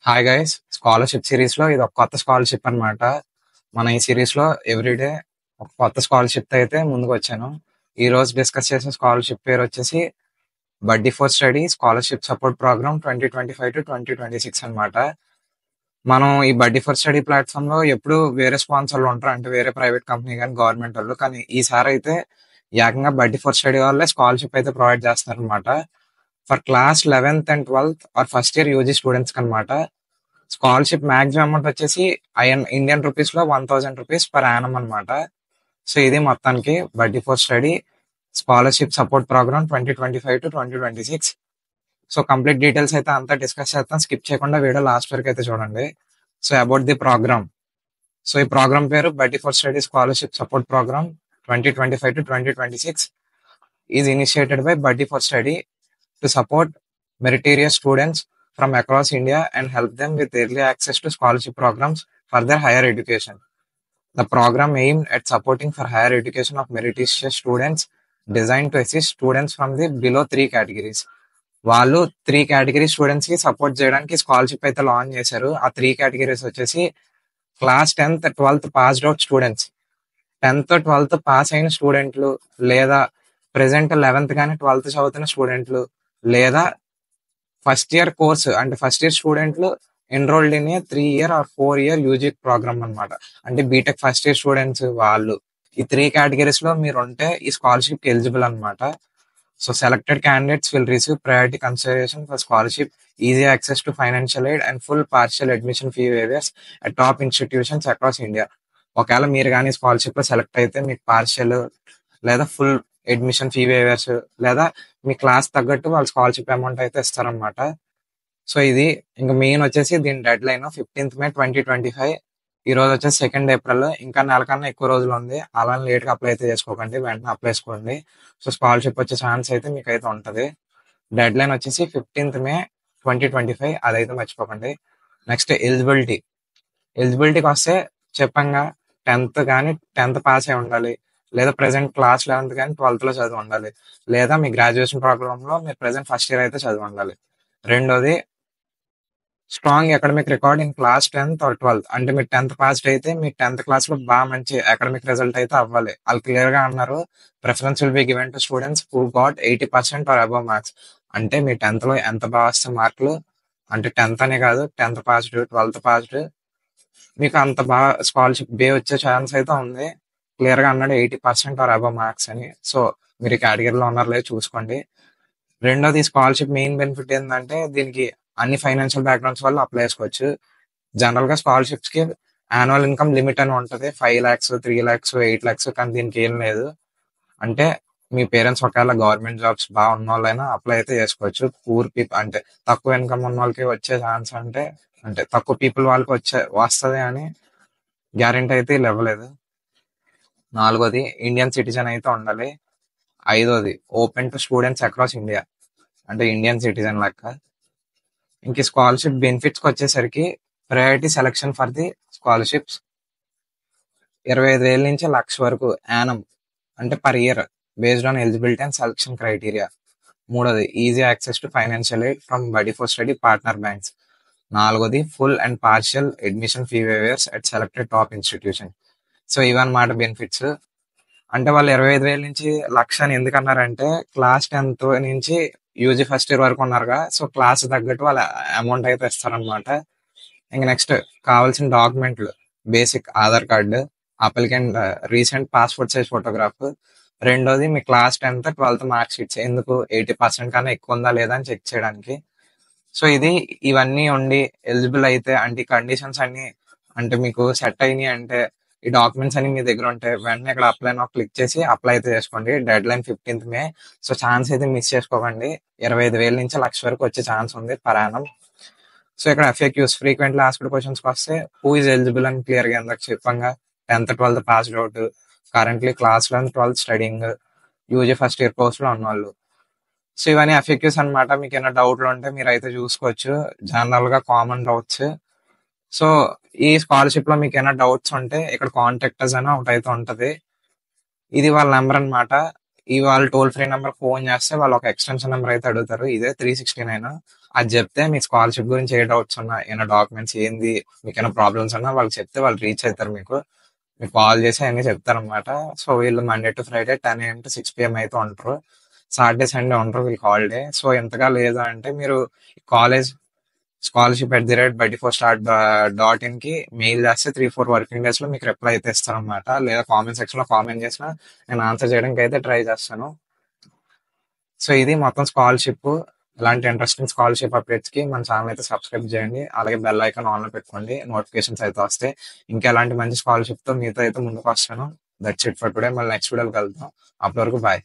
Hi guys, scholarship series లో ఇది ఒక కొత్త స్కాలర్షిప్ అన్నమాట. మన ఈ సిరీస్ లో ఎవ్రీడే ఒక కొత్త స్కాలర్షిప్ అయితే ముందుకు వచ్చాను. ఈ రోజు డిస్కస్ చేసే స్కాలర్షిప్ పేరు వచ్చేసి buddy for study scholarship support programme 2025 to 2026 అన్నమాట. మనం ఈ బడ్డీ ఫర్ స్టడీ ప్లాట్ఫామ్ లో ఎప్పుడు వేరే స్పాన్సర్లు ఉంటారు, అంటే వేరే ప్రైవేట్ కంపెనీ కానీ గవర్నమెంట్ వాళ్ళు, కానీ ఈసారి అయితే ఏకంగా బడ్డీ ఫర్ స్టడీ వాళ్ళే స్కాలర్షిప్ అయితే ప్రొవైడ్ చేస్తున్నారు అనమాట. For class 11th and 12th or first year UG students అనమాట. స్కాలర్షిప్ మాక్సిమం అమౌంట్ వచ్చేసి ఇండియన్ రూపీస్ లో 1000 రూపీస్ పర్ యానం అనమాట. సో ఇది మొత్తానికి buddy for study scholarship support programme 2025 to 2026. So complete details అయితే అంతా డిస్కస్ చేస్తాం, స్కిప్ చేయకుండా వీడియో లాస్ట్ వరకు అయితే చూడండి. So about the programme. So ఈ ప్రోగ్రామ్ పేరు buddy for study scholarship support programme 2025 to 2026 is initiated by buddy for study to support meritorious students from across India and help them with early access to scholarship programs for their higher education. The program aimed at supporting for higher education of meritorious students, designed to assist students from the below three categories. వాళ్ళు 3 category students కి support చేయడానికి scholarship అయితే launch చేశారు. ఆ 3 categories వచ్చేసి class 10th 12th passed out students, 10th 12th pass అయిన స్టూడెంట్లు, లేదా ప్రెసెంట్ 11th కానీ 12th చదువుతున్న స్టూడెంట్లు, లేదా ఫస్ట్ ఇయర్ కోర్స్ అంటే ఫస్ట్ ఇయర్ స్టూడెంట్లు enrolled in 3 year or 4 year UG programme అన్నమాట. అంటే బీటెక్ ఫస్ట్ ఇయర్ స్టూడెంట్స్ వాళ్ళు ఈ 3 కేటగిరీస్ లో మీరు ఉంటే ఈ స్కాలర్షిప్ కి ఎలిజిబుల్ అనమాట. So selected candidates will receive priority consideration for scholarship, easy access to financial aid and full partial admission fee waivers at top institutions across India. ఒకవేళ మీరు కానీ స్కాలర్షిప్ లో సెలెక్ట్ అయితే మీకు పార్షియల్ లేదా ఫుల్ అడ్మిషన్ ఫీ వేవర్స్ లేదా మీ class తగ్గట్టు వాళ్ళు స్కాలర్షిప్ అమౌంట్ అయితే ఇస్తారనమాట. సో ఇది ఇంకా మెయిన్ వచ్చేసి దీని డెడ్ లైన్ 15th May 2025. ఈ రోజు వచ్చేసి 2nd April. ఇంకా నెల కన్నా ఎక్కువ రోజులు ఉంది. అలా లేట్ గా అప్లై అయితే చేసుకోకండి, వెంటనే అప్లై చేసుకోండి. సో స్కాలర్షిప్ వచ్చే ఛాన్స్ అయితే మీకు అయితే ఉంటది. డెడ్ లైన్ వచ్చేసి 15th May 2025, అదైతే మర్చిపోకండి. నెక్స్ట్ ఎలిజిబిలిటీకి వస్తే చెప్పంగా 10th కానీ 10th పాస్ అయి ఉండాలి, లేదా ప్రెసెంట్ క్లాస్ 11th కానీ 12th లో చదివి ఉండాలి, లేదా మీ గ్రాడ్యుయేషన్ ప్రోగ్రామ్ లో మీరు ప్రెసెంట్ ఫస్ట్ ఇయర్ అయితే చదివి ఉండాలి. రెండోది strong academic record in class 10th or 12th. అంటే మీరు 10th పాస్డ్ అయితే మీ 10th క్లాస్ లో బాగా మంచి అకాడమిక్ రిజల్ట్ అయితే అవ్వాలి. వాళ్ళు క్లియర్ గా అన్నారు, preference will be given to students who got 80% or above marks. అంటే మీ 10th లో ఎంత బాగా వస్తే మార్కులు, అంటే 10th అనే కాదు, 10th పాస్డ్ 12th పాస్డ్, మీకు అంత బాగా స్కాలర్షిప్ వచ్చే ఛాన్స్ అయితే ఉంది. క్లియర్ గా అన్నాడు 80% or above మార్క్స్ అని. సో మీరు ఈ కేటగిరీలో ఉన్నారో లేదో చూసుకోండి. రెండోది స్కాలర్షిప్ మెయిన్ బెనిఫిట్ ఏంటంటే దీనికి అన్ని ఫైనాన్షియల్ బ్యాక్గ్రౌండ్స్ వల్ల అప్లై చేసుకోవచ్చు. జనరల్ గా స్కాలర్షిప్స్ కి యాన్యువల్ ఇన్కమ్ లిమిట్ అని ఉంటది, 5 lakhs 3 lakhs 8 lakhs, కానీ దీనికి ఏం లేదు. అంటే మీ పేరెంట్స్ ఒకవేళ గవర్నమెంట్ జాబ్స్ బాగా ఉన్న వాళ్ళైనా అప్లై అయితే చేసుకోవచ్చు. పూర్ పీపుల్ అంటే తక్కువ ఇన్కమ్ ఉన్న వాళ్ళకి వచ్చే ఛాన్స్ అంటే తక్కువ పీపుల్ వాళ్ళకి వస్తుంది అని గ్యారెంటీ అయితే ఇవ్వలేదు. నాలుగోది ఇండియన్ సిటిజన్ అయితే ఉండాలి. ఐదోది open to students across India, అంటే ఇండియన్ సిటిజన్ లెక్క. ఇంక స్కాలర్షిప్ బెనిఫిట్స్ వచ్చేసరికి priority selection for the scholarships 25,000 నుంచి 1,00,000 వరకు యానం, అంటే per year, based on eligibility and selection criteria. మూడోది easy access to financial aid from buddy for study partner banks. నాలుగోది full and partial admission fee waivers at selected top institution. So ఇవన్నమాట benefits. అంటే వాళ్ళు 25,000 నుంచి 1,00,000 అని ఎందుకు అన్నారంటే class 10th నుంచి యూజీ ఫస్ట్ ఇయర్ వరకు ఉన్నారుగా, సో క్లాస్ తగ్గట్టు వాళ్ళ అమౌంట్ అయితే ఇస్తారనమాట. ఇంకా నెక్స్ట్ కావాల్సిన డాక్యుమెంట్లు basic Aadhaar card, applicant recent passport size photograph. రెండోది మీ class 10th 12th mark sheets, ఎందుకు 80% కన్నా ఎక్కువ ఉందా లేదా అని చెక్ చేయడానికి. సో ఇవన్నీ ఉండి ఎలిజిబుల్ అయితే అంటే కండిషన్స్ అన్ని అంటే మీకు సెట్ అయినాయి అంటే ఈ డాక్యుమెంట్స్ అన్ని మీ దగ్గర ఉంటాయి, వెంటనే ఇక్కడ అప్లై క్లిక్ చేసి అప్లై అయితే చేసుకోండి. Dead line 15th May. So chance అయితే మిస్ చేసుకోకండి. 25,000 నుంచి 1,00,000 వరకు వచ్చే ఛాన్స్ ఉంది పర్ యానం. సో ఇక్కడ FAQs ఫ్రీక్వెంట్లీ ఆస్క్డ్ క్వశ్చన్స్ వస్తే హూ ఇస్ ఎలిజిబుల్ అని క్లియర్ గా ఎందుకు చెప్పంగా 10th 12th passed out, currently class 11th 12th studying, UG first year course లో ఉన్నవాళ్ళు. సో ఇవన్నీ FAQs అనమాట. మీకు ఏమైనా డౌట్లు ఉంటే మీరు అయితే చూసుకోవచ్చు, జనరల్ గా కామన్ డౌట్స్. సో ఈ స్కాలర్షిప్ లో మీకు ఏమైనా డౌట్స్ ఉంటే ఇక్కడ కాంటాక్ట్ అని ఒకటి అయితే ఉంటది. ఇది వాళ్ళ నెంబర్ అనమాట. ఈ వాళ్ళు టోల్ ఫ్రీ నెంబర్ ఫోన్ చేస్తే వాళ్ళు ఒక ఎక్స్టెన్షన్ నెంబర్ అయితే అడుగుతారు, ఇదే 369. అది చెప్తే మీకు స్కాలర్షిప్ గురించి ఏ డౌట్స్ ఉన్నా, ఏమైనా డాక్యుమెంట్స్ ఏంది, మీకు ఏమైనా ప్రాబ్లమ్స్ ఉన్నా వాళ్ళకి చెప్తే వాళ్ళు రీచ్ అవుతారు మీకు. మీకు కాల్ చేసి అన్నీ చెప్తారనమాట. సో వీళ్ళు Monday to Friday 10 AM to 6 PM అయితే ఉంటారు. సాటర్డే, సండే ఉండరు, వీళ్ళకి హాలిడే. సో ఎంతగా లేదు అంటే మీరు కాలేజ్ scholarship@bydefaultstart.in కి మెయిల్ చేస్తే 3-4 వర్కింగ్ డేస్ లో మీకు రిప్లై అయితే ఇస్తారనమాట. లేదా కామెంట్ సెక్షన్ లో కామెంట్ చేసినా నేను ఆన్సర్ చేయడానికి అయితే ట్రై చేస్తాను. సో ఇది మొత్తం స్కాలర్షిప్. ఇలాంటి ఇంట్రెస్టింగ్ స్కాలర్షిప్ అప్డేట్స్ కి మన ఛానల్ అయితే సబ్స్క్రైబ్ చేయండి. అలాగే బెల్ ఐకాన్ ఆన్ లో పెట్టుకోండి, నోటిఫికేషన్స్ అయితే వస్తాయి. ఇంకా ఎలాంటి మంచి స్కాలర్షిప్ తో మీతో అయితే ముందుకు వస్తాను. That's it for today. మళ్ళీ నెక్స్ట్ వీడియోకి వెళ్తాం. అప్పటి వరకు బాయ్.